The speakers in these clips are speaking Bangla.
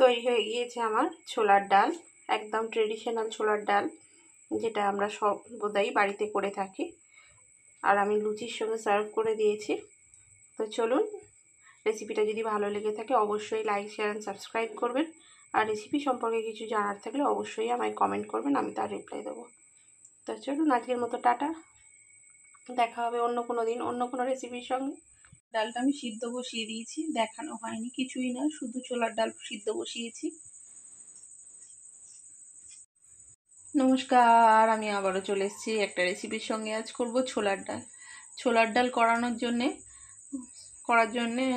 তৈরি হয়ে গিয়েছে আমার ছোলার ডাল, একদম ট্রেডিশনাল ছোলার ডাল, যেটা আমরা সর্বদাই বাড়িতে করে থাকি। আর আমি লুচির সঙ্গে সার্ভ করে দিয়েছি। তো চলুন, রেসিপিটা যদি ভালো লেগে থাকে অবশ্যই লাইক, শেয়ার অ্যান্ড সাবস্ক্রাইব করবেন। আর রেসিপি সম্পর্কে কিছু জানার থাকলে অবশ্যই আমায় কমেন্ট করবেন, আমি তার রিপ্লাই দেবো। তো চলুন, আজকের মতো টাটা, দেখা হবে অন্য কোনো দিন অন্য কোনো রেসিপির সঙ্গে। ডালটা আমি সিদ্ধ বসিয়ে দিয়েছি, দেখানো হয়নি কিছুই না, শুধু ছোলার ডাল সিদ্ধ বসিয়েছি। নমস্কার, আমি আবারও চলে এসেছি একটা রেসিপির সঙ্গে। আজ করব ছোলার ডাল। ছোলার ডাল করার জন্যে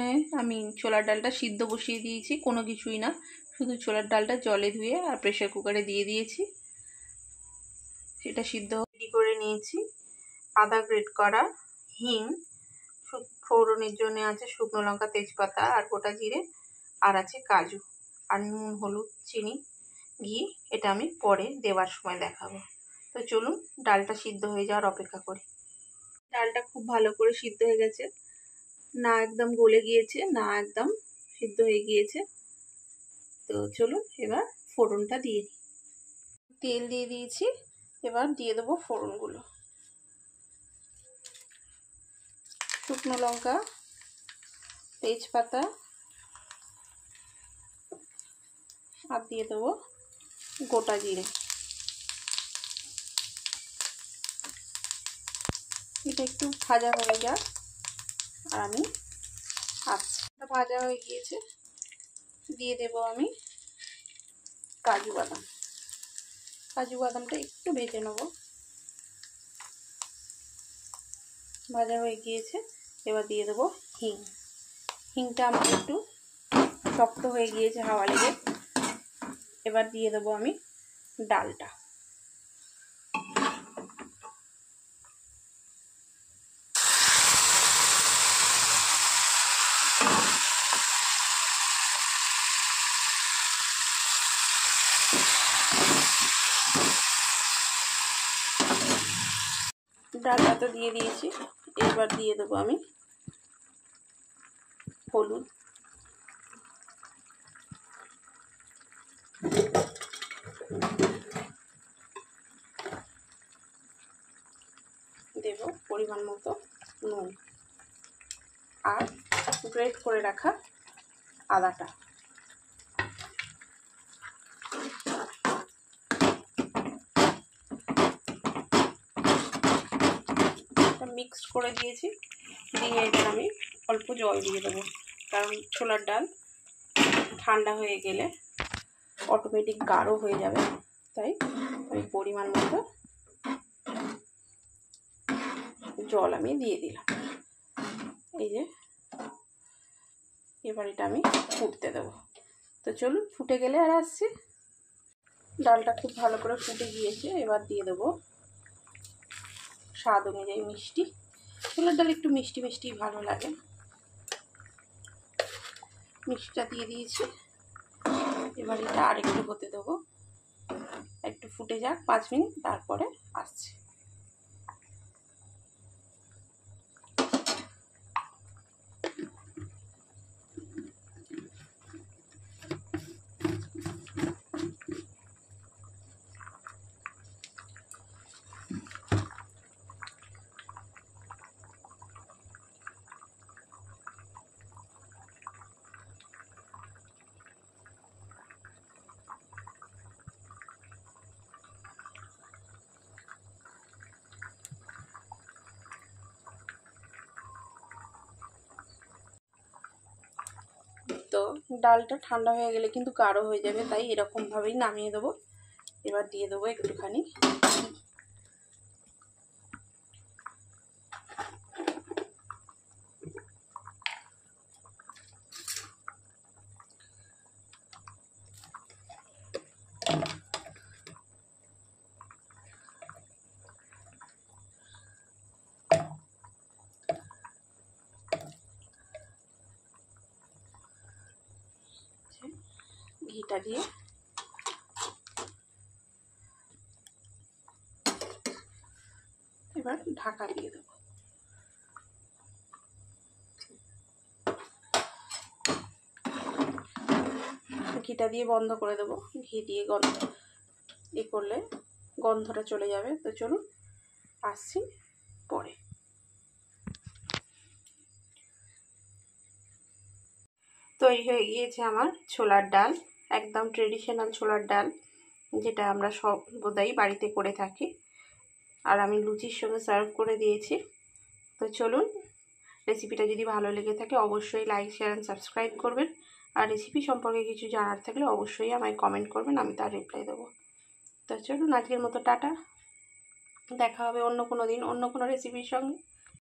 আমি ছোলার ডালটা সিদ্ধ বসিয়ে দিয়েছি, কোনো কিছুই না, শুধু ছোলার ডালটা জলে ধুয়ে আর প্রেসার কুকারে দিয়ে দিয়েছি। সেটা সিদ্ধ রেডি করে নিয়েছি। আদা গ্রেট করা, হিং, ফোড়নের জন্য আছে শুকনো লঙ্কা, তেজপাতা আর গোটা জিরে, আর আছে কাজু, আর নুন, হলুদ, চিনি, ঘি। এটা আমি পরে দেওয়ার সময় দেখাবো। তো চলুন, ডালটা সিদ্ধ হয়ে যাওয়ার অপেক্ষা করি। ডালটা খুব ভালো করে সিদ্ধ হয়ে গেছে, না একদম গলে গিয়েছে না একদম সিদ্ধ হয়ে গিয়েছে। তো চলুন এবার ফোড়নটা দিয়ে দিই। তেল দিয়ে দিয়েছি, এবার দিয়ে দেবো ফোড়নগুলো। শুকনো লঙ্কা, তেজপাতা, আর দিয়ে দেবো গোটা জিরে। এটা একটু ভাজা হয়ে যাক, আর আমি ভাজা হয়ে গিয়েছে, দিয়ে দেব আমি কাজু বাদাম। কাজু বাদামটা একটু ভেজে নেব। ভাজা হয়ে গিয়েছে, এবার দিয়ে দেবো হিং। হিংটা আমার একটু শক্ত হয়ে গিয়েছে হাওয়া লেগে। এবার দিয়ে দেবো আমি ডালটা। ডালটা তো দিয়ে দিয়েছি, এবার দিয়ে দেবো আমি হলুদ, দেব পরিমাণ মতো নুন, আর গ্রেট করে রাখা আদাটা। মিক্সড করে দিয়েছি, দিয়ে এবার আমি অল্প জল দিয়ে দেবো, কারণ ছোলার ডাল ঠান্ডা হয়ে গেলে অটোমেটিক গাঢ় হয়ে যাবে, তাই আমি পরিমাণ মতো জল আমি দিয়ে দিলাম। এই যে, এবার এটা আমি ফুটতে দেবো। তো চলুন, ফুটে গেলে আর আসছি। ডালটা খুব ভালো করে ফুটে গিয়েছে, এবার দিয়ে দেবো স্বাদ অনুযায়ী মিষ্টি। ছোলার ডাল একটু মিষ্টি মিষ্টি ভালো লাগে, মিষ্টিটা দিয়ে দিয়েছি। এবার এটা আরেকটু হতে দেবো, একটু ফুটে যাক 5 মিনিট, তারপরে আসছে। তো ডালটা ঠান্ডা হয়ে গেলে কিন্তু গাঢ় হয়ে যাবে, তাই এরকমভাবেই নামিয়ে দেবো। এবার দিয়ে দেবো একটুখানি ঘিটা দিয়ে এবার ঢাকা দিয়ে দেবো। ঘিটা দিয়ে বন্ধ করে দেবো। ঘি দিয়ে করলে গন্ধটা চলে যাবে। তো চলুন আসছি পরে। তৈরি হয়ে গিয়েছে আমার ছোলার ডাল, একদম ট্রেডিশনাল ছোলার ডাল, যেটা আমরা সর্বদাই বাড়িতে করে থাকি। আর আমি লুচির সঙ্গে সার্ভ করে দিয়েছি। তো চলুন, রেসিপিটা যদি ভালো লেগে থাকে অবশ্যই লাইক, শেয়ার অ্যান্ড সাবস্ক্রাইব করবেন। আর রেসিপি সম্পর্কে কিছু জানার থাকলে অবশ্যই আমায় কমেন্ট করবেন, আমি তার রিপ্লাই দেবো। তো চলুন আজকের মতো টাটা, দেখা হবে অন্য কোনো দিন অন্য কোনো রেসিপির সঙ্গে।